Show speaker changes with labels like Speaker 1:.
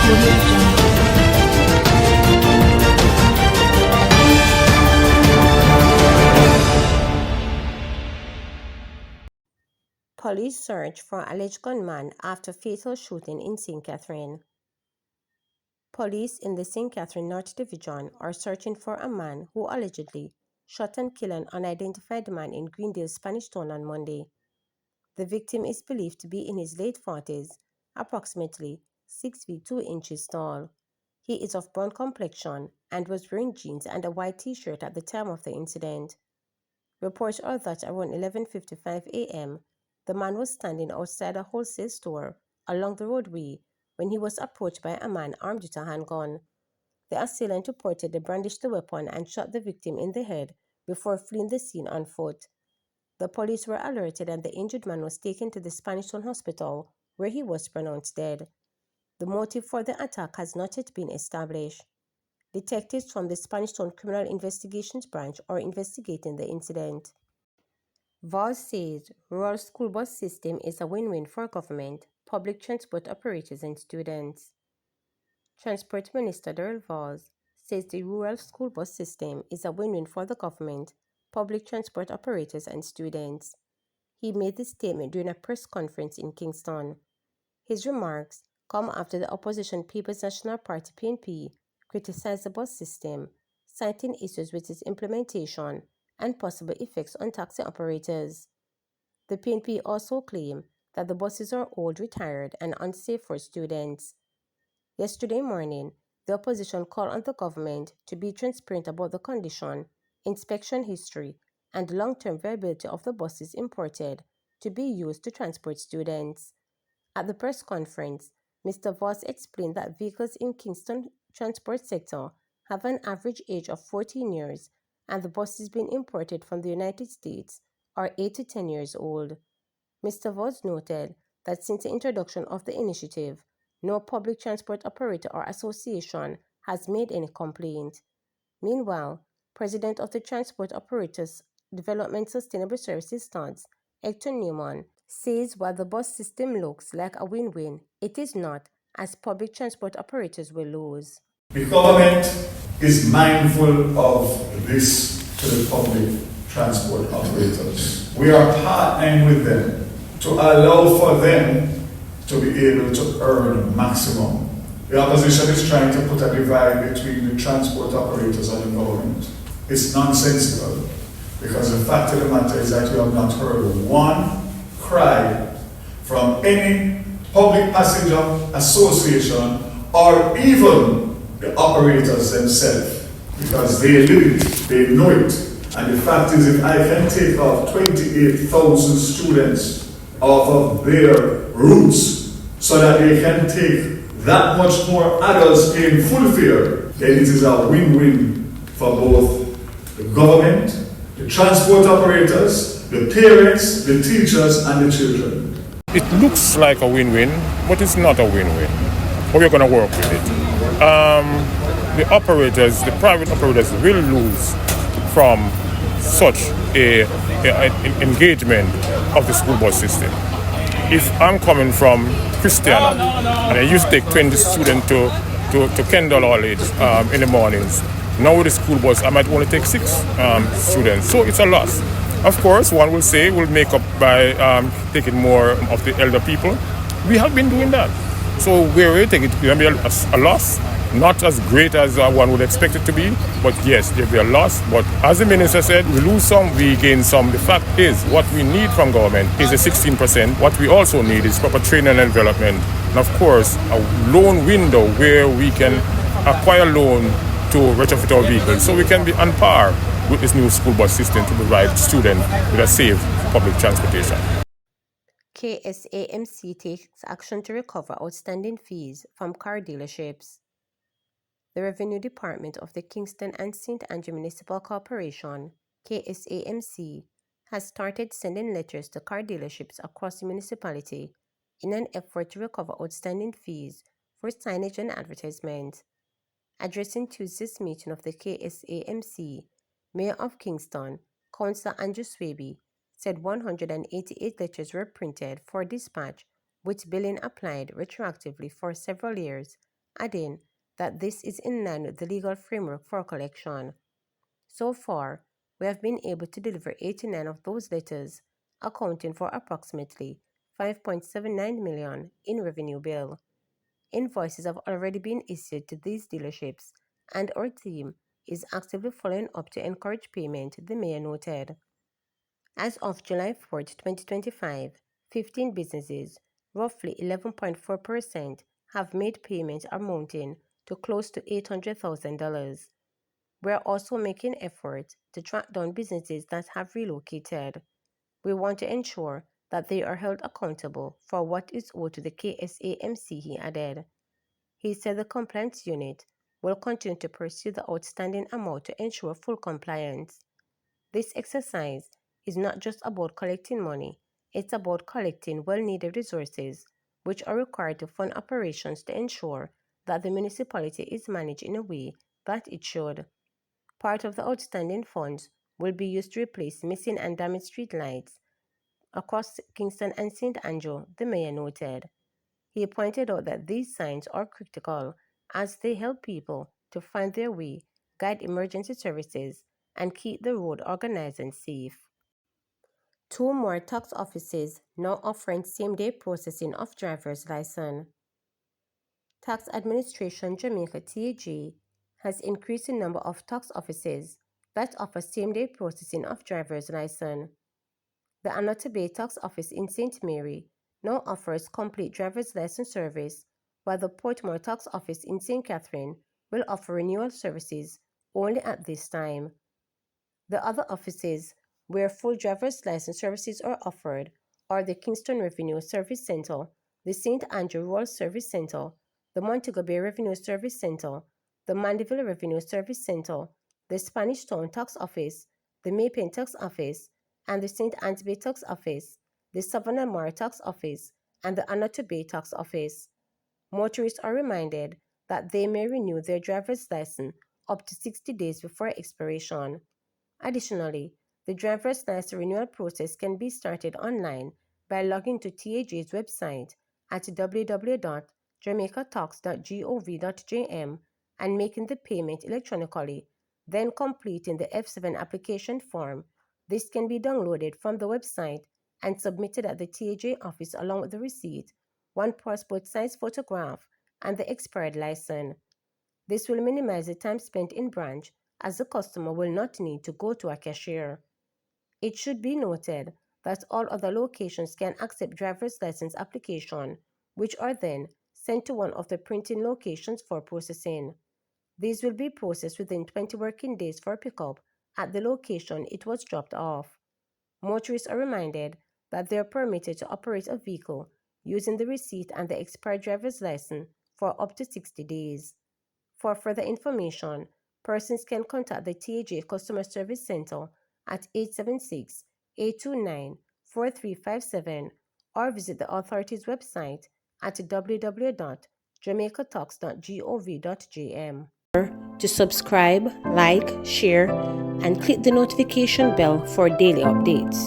Speaker 1: Audio Jungle.
Speaker 2: Police search for alleged gunman after fatal shooting in St. Catherine. Police in the St. Catherine North Division are searching for a man who allegedly shot and killed an unidentified man in Greendale, Spanish Town on Monday. The victim is believed to be in his late 40s, approximately 6 feet 2 inches tall. He is of brown complexion and was wearing jeans and a white t-shirt at the time of the incident. Reports are that around 11:55 a.m., the man was standing outside a wholesale store along the roadway when he was approached by a man armed with a handgun. The assailant reportedly brandished the weapon and shot the victim in the head before fleeing the scene on foot. The police were alerted and the injured man was taken to the Spanish Town Hospital, where he was pronounced dead. The motive for the attack has not yet been established. Detectives from the Spanish Town Criminal Investigations Branch are investigating the incident. Voss says rural school bus system is a win-win for government, public transport operators and students. Transport Minister Daryl Voss says the rural school bus system is a win-win for the government, public transport operators and students. He made this statement during a press conference in Kingston. His remarks come after the opposition People's National Party (PNP) criticized the bus system, citing issues with its implementation and possible effects on taxi operators. The PNP also claimed that the buses are old, retired, and unsafe for students. Yesterday morning, the opposition called on the government to be transparent about the condition, inspection history, and long-term viability of the buses imported to be used to transport students. At the press conference, Mr. Voss explained that vehicles in Kingston transport sector have an average age of 14 years and the buses being imported from the United States are 8 to 10 years old. Mr. Voss noted that since the introduction of the initiative, no public transport operator or association has made any complaint. Meanwhile, President of the Transport Operators Development Sustainable Services Stance, Hector Newman, says while the bus system looks like a win-win, it is not, as public transport operators will lose.
Speaker 3: The government is mindful of this to the public transport operators. We are partnering with them to allow for them to be able to earn maximum. The opposition is trying to put a divide between the transport operators and the government. It's nonsensical, because the fact of the matter is that you have not heard one cry from any public passenger association or even the operators themselves, because they live it, they know it. And the fact is, if I can take off 28,000 students off of their routes so that they can take that much more adults paying full fare, then it is a win-win for both the government, the transport operators, the parents, the teachers, and the children.
Speaker 4: It looks like a win-win, but it's not a win-win. But we're going to work with it. The operators, the private operators, will lose from such engagement of the school bus system. If I'm coming from Christiana and I used to take 20 students to Kendall College in the mornings, now with the school bus I might only take 6 students, so it's a loss. Of course, one will say we'll make up by taking more of the elder people. We have been doing that. So where we take it will be a loss, not as great as one would expect it to be, but yes, there'll be a loss. But as the minister said, we lose some, we gain some. The fact is, what we need from government is a 16%. What we also need is proper training and development. And of course, a loan window where we can acquire loan to retrofit our vehicles so we can be on par with this new school bus system to provide students with a safe public transportation.
Speaker 2: KSAMC takes action to recover outstanding fees from car dealerships. The Revenue Department of the Kingston and St. Andrew Municipal Corporation, KSAMC, has started sending letters to car dealerships across the municipality in an effort to recover outstanding fees for signage and advertisement. Addressing Tuesday's meeting of the KSAMC, Mayor of Kingston, Councillor Andrew Swaby, said 188 letters were printed for dispatch with billing applied retroactively for several years adding that this is in line with the legal framework for collection. So far, we have been able to deliver 89 of those letters, accounting for approximately $5.79 million in revenue bill. Invoices have already been issued to these dealerships, and our team is actively following up to encourage payment, the mayor noted. As of July 4, 2025, 15 businesses, roughly 11.4%, have made payments amounting to close to $800,000. We are also making efforts to track down businesses that have relocated. We want to ensure that they are held accountable for what is owed to the KSAMC, he added. He said the compliance unit will continue to pursue the outstanding amount to ensure full compliance. This exercise is not just about collecting money, it's about collecting well-needed resources which are required to fund operations to ensure that the municipality is managed in a way that it should. Part of the outstanding funds will be used to replace missing and damaged street lights across Kingston and St. Andrew, the mayor noted. He pointed out that these signs are critical as they help people to find their way, guide emergency services, and keep the road organized and safe. Two more tax offices now offering same-day processing of driver's license. Tax Administration Jamaica (TAJ) has increased the number of tax offices that offer same-day processing of driver's license. The Anota Bay Tax Office in St. Mary now offers complete driver's license service, while the Portmore Tax Office in St. Catherine will offer renewal services only at this time. The other offices where full driver's license services are offered are the Kingston Revenue Service Center, the St. Andrew Rural Service Center, the Montego Bay Revenue Service Center, the Mandeville Revenue Service Center, the Spanish Town Tax Office, the Maypen Tax Office, and the St. Anne's Bay Tax Office, the Savannah Mar Tax Office, and the Anota Bay Tax Office. Motorists are reminded that they may renew their driver's license up to 60 days before expiration. Additionally, the driver's license renewal process can be started online by logging to TAJ's website at www.jamaicatalks.gov.jm and making the payment electronically, then completing the F7 application form. This can be downloaded from the website and submitted at the TAJ office along with the receipt, one passport-size photograph, and the expired license. This will minimize the time spent in branch as the customer will not need to go to a cashier. It should be noted that all other locations can accept driver's license application, which are then sent to one of the printing locations for processing. These will be processed within 20 working days for pickup at the location it was dropped off. Motorists are reminded that they are permitted to operate a vehicle using the receipt and the expired driver's license for up to 60 days. For further information, persons can contact the TAJ Customer Service Center at 876-829-4357 or visit the authority's website at www.jamaicatalks.gov.jm. To subscribe, like, share, and click the notification bell for daily updates.